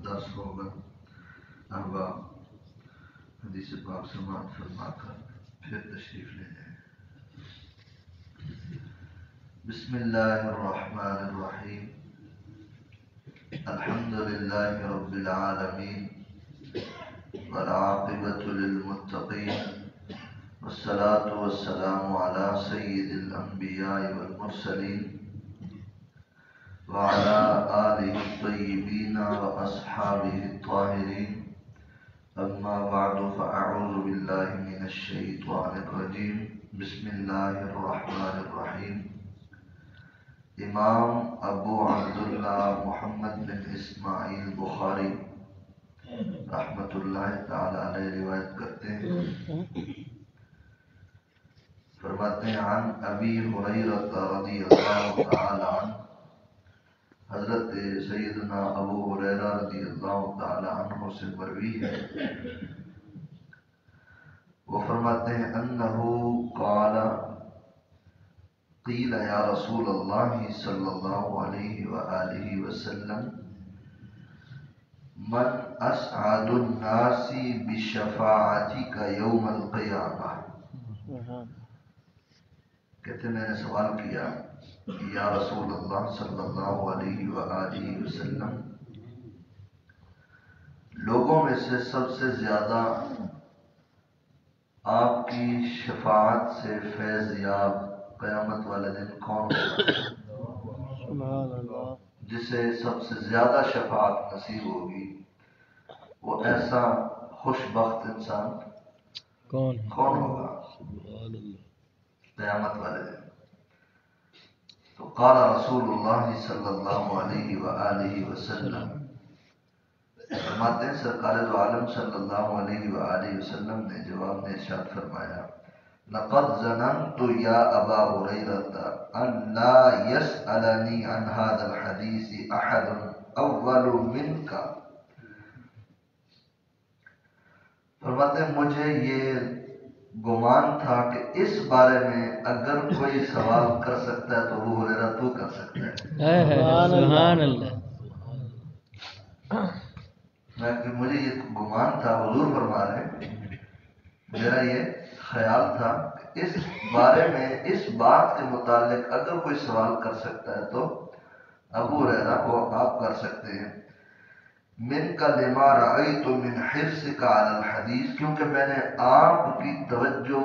درس ہوگا. احباب حدیث پاک سماعت فرما کر پھر تشریف لے جائیں. بسم اللہ الرحمن الرحیم. الحمد للہ رب العالمین والعاقبۃ للمتقین والصلاة والسلام علی سید الانبیاء والمرسلین وعلى آلہ الطیبین واصحابہ الطاہرین. اما بعد فاعوذ باللہ من الشیطان الرجیم. بسم اللہ الرحمن الرحیم. امام ابو عبداللہ محمد بن اسماعیل بخاری رحمۃ اللہ تعالی علیہ روایت کرتے ہیں. فرماتے ہیں عن ابی ہریرہ رضی اللہ تعالی عنہ. حضرت سیدنا ابو ہریرہ رضی اللہ تعالی عنہ سے مروی ہے. وہ فرماتے ہیں انہو قال قیل یا رسول اللہ صلی اللہ علیہ وآلہ وسلم من اسعد الناس بشفاعتک یوم القیامہ. کہتے ہیں میں نے سوال کیا یا رسول اللہ صلی اللہ علیہ وآلہ وسلم لوگوں میں سے سب سے زیادہ آپ کی شفاعت سے فیض یاب قیامت والے دن کون ہوگا؟ جسے سب سے زیادہ شفاعت نصیب ہوگی وہ ایسا خوش بخت انسان کون ہوگا قیامت والے دن؟ تو قال رسول اللہ صلی اللہ علیہ وآلہ وسلم. فرماتے ہیں سرکار دو عالم صلی اللہ علیہ وآلہ وسلم نے جواب میں ارشاد فرمایا لقد ظننت یا ابا ہریرہ ان لا يسألنی عن هذا الحدیث احد اول منک. فرماتے ہیں مجھے یہ گمان تھا کہ اس بارے میں اگر کوئی سوال کر سکتا ہے تو ابو ہریرہ تو کر سکتا ہے. سبحان اللہ. مجھے یہ گمان تھا، حضور فرما رہے ہیں میرا یہ خیال تھا کہ اس بارے میں اس بات کے متعلق اگر کوئی سوال کر سکتا ہے تو ابو ہریرہ کو آپ کر سکتے ہیں. من کا لما رأیت من حرصک علی الحدیث، کیونکہ میں نے آپ کی توجہ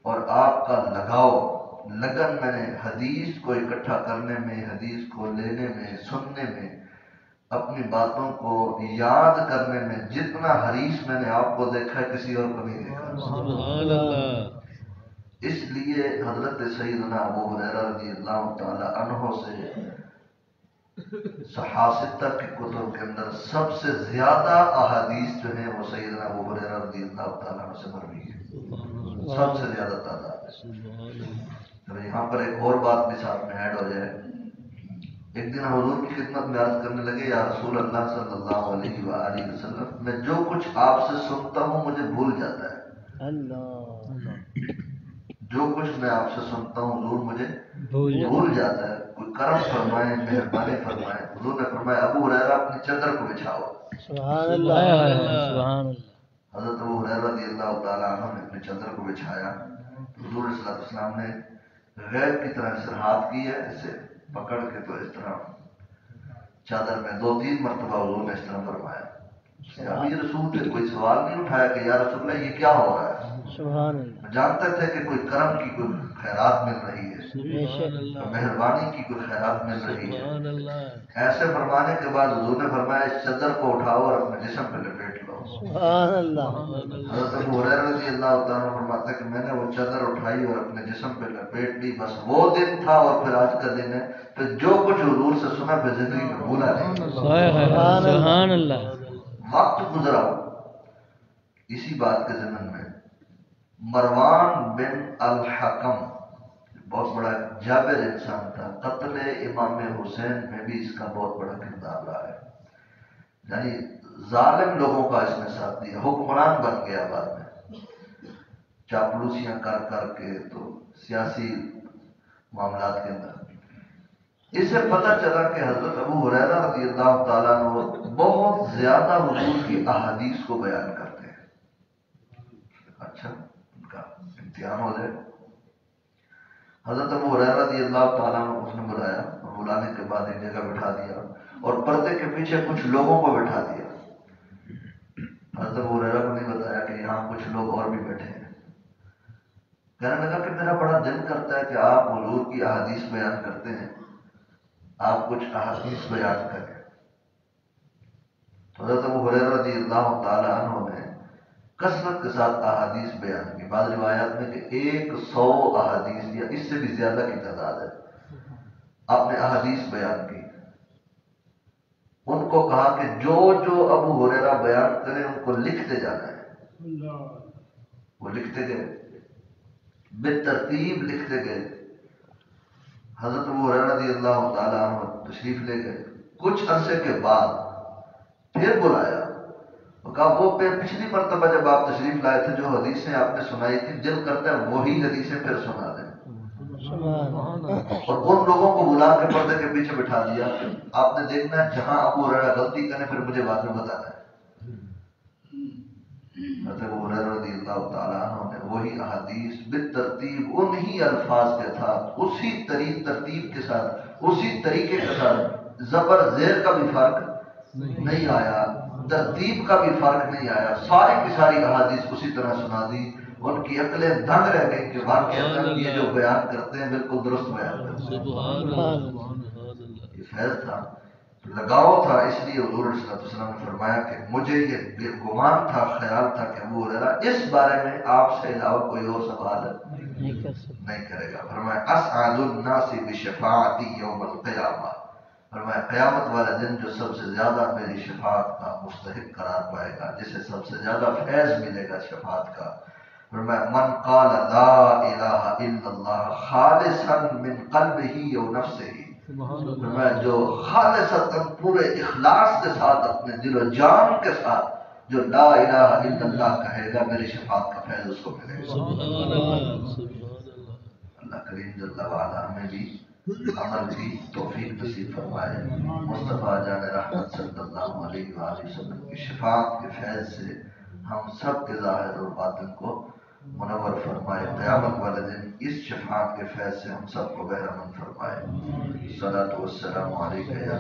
اور آپ کا لگن میں نے حدیث کو اکٹھا کرنے میں، حدیث کو لینے میں، سننے میں، اپنی باتوں کو یاد کرنے میں جتنا حریص میں نے آپ کو دیکھا ہے کسی اور کو نہیں دیکھا. سبحان اللہ. اس لیے حضرت سیدنا ابو ہریرہ رضی اللہ تعالی عنہ سے صحاستہ کی کتب کے اندر سب سے زیادہ احادیث جو ہیں وہ سیدنا ابو ہریرہ رضی اللہ تعالی عنہ سے مروی ہے، سب سے زیادہ تعداد ہے. یہاں پر ایک اور بات بھی ساتھ میں ایڈ ہو جائے. ایک دن حضور کی خدمت میں عرض کرنے لگے یا رسول اللہ صلی اللہ علیہ وآلہ وسلم میں جو کچھ آپ سے سنتا ہوں مجھے بھول جاتا ہے. جو کچھ میں آپ سے سنتا ہوں حضور مجھے بھول جاتا ہے. کوئی کرم فرمائیں، مہربانی فرمائیں. حضور نے فرمایا ابو ہریرہ اپنی چادر کو بچھاؤ. سبحان اللہ. حضرت ابو ہریرہ رضی اللہ تعالی عنہ نے اپنی چادر کو بچھایا. حضور صلی اللہ علیہ وسلم نے غیب کی طرح اس ہاتھ کی ہے، اسے پکڑ کے تو اس طرح چادر میں 2-3 مرتبہ حضور نے اس طرح فرمایا. ابھی رسول تھے، کوئی سوال نہیں اٹھایا کہ یا رسول اللہ یہ کیا ہو رہا ہے. سبحان اللہ. جانتے تھے کہ کوئی کرم کی کوئی خیرات مل رہی ہے، مہربانی کی کوئی خیرات مل رہی ہے. ایسے فرمانے کے بعد حضور نے فرمایا اس چادر کو اٹھاؤ اور اپنے جسم پہ لپیٹ لو. سبحان اللہ. حضرت ابو ہریرہ رضی اللہ تعالیٰ فرماتے ہیں کہ میں نے وہ چادر اٹھائی اور اپنے جسم پہ لپیٹ لی. بس وہ دن تھا اور پھر آج کا دن ہے. پھر جو کچھ حضور سے سنا پھر زندگی میں بھولا نہیں. سبحان اللہ. وقت گزرا اسی بات کے ضمن میں مروان بن الحکم بہت بڑا جابر انسان تھا. قتل امام حسین میں بھی اس کا بہت بڑا کردار رہا ہے. یعنی ظالم لوگوں کا اس نے ساتھ دیا، حکمران بن گیا بعد میں چاپلوسیاں کر کر کے تو سیاسی معاملات کے اندر. اسے پتہ چلا کہ حضرت ابو ہریرہ رضی اللہ تعالیٰ عنہ بہت زیادہ حضور کی احادیث کو بیان کرتے ہیں۔ اچھا ان کا امتحان ہو جائے۔ حضرت ابو ہریرہ رضی اللہ تعالیٰ عنہ اس نے بلایا اور بلانے کے بعد ایک جگہ بٹھا دیا اور پردے کے پیچھے کچھ لوگوں کو بٹھا دیا۔ حضرت ابو ہریرہ کو نہیں بتایا کہ یہاں کچھ لوگ اور بھی بیٹھے ہیں۔ کہنے لگا کہ میرا بڑا دل کرتا ہے کہ آپ حضور کی احادیث بیان کرتے ہیں، آپ کچھ احادیث بیان کریں۔ تو حضرت ابو ہریرہ رضی اللہ تعالیٰ عنہ نے کثرت کے ساتھ احادیث بیان کی۔ بعض روایات میں کہ 100 احادیث یا اس سے بھی زیادہ کی تعداد ہے، آپ نے احادیث بیان کی۔ ان کو کہا کہ جو جو ابو ہریرہ بیان کریں ان کو لکھتے جانا ہے۔ وہ لکھتے گئے، بالترتیب لکھتے گئے۔ حضرت ابو ہریرہ رضی اللہ تعالیٰ عنہ تشریف لے گئے۔ کچھ عرصے کے بعد پھر بلایا، کہا وہ پچھلی مرتبہ جب آپ تشریف لائے تھے جو حدیثیں آپ نے سنائی تھی، دل کرتا ہے وہی حدیثیں پھر سنا دیں۔ اور ان لوگوں کو بلا کے پردے کے پیچھے بٹھا دیا، آپ نے دیکھنا ہے جہاں ابو ہریرہ غلطی کریں پھر مجھے بعد میں بتانا ہے۔ حضرت ابو ہریرہ رضی اللہ تعالیٰ عنہ نے وہی احادیث بالترتیب انہی الفاظ کے ساتھ، اسی ترتیب کے ساتھ، اسی طریقے کے ساتھ، زبر زیر کا بھی فرق نہیں آیا، ترتیب کا بھی فرق نہیں آیا، ساری کی ساری احادیث اسی طرح سنا دی۔ ان کی عقلیں دنگ رہ گئی کہ واقعہ یہ جو بیان کرتے ہیں بالکل درست بیان کرتے ہیں۔ یہ فیض تھا، لگاؤ تھا، اس لیے حضور صلی اللہ علیہ وسلم نے فرمایا کہ مجھے یہ گمان تھا، خیال تھا کہ ابو ہریرہ اس بارے میں آپ سے علاوہ کوئی اور سوال نہیں کرے گا۔ فرمایا اسعد الناس بشفاعتی یوم القیامہ، فرمایا قیامت والے دن جو سب سے زیادہ میری شفاعت کا مستحق قرار پائے گا، جسے سب سے زیادہ فیض ملے گا شفاعت کا، فرمایا من قال لا الہ الا اللہ خالصا من قلبہ و نفسہ، فرمایا جو خالصتا پورے اخلاص کے ساتھ اپنے دل و جان کے ساتھ جو لا الہ الا اللہ کہے گا، میری شفاعت کا فیض اس کو ملے گا۔ اللہ کریم جل وعلا ہمیں بھی عمل کی توفیق نصیب فرمائے۔ مصطفیٰ جان رحمت صلی اللہ علیہ وآلہ وسلم کی شفاعت کے فیض سے ہم سب کے ظاہر اور باطن کو منور فرمائے۔ قیامت والے دن اس شفاعت کے فیض سے ہم سب کو بہرہ مند فرمائے۔ الصلاۃ والسلام علیکہ یا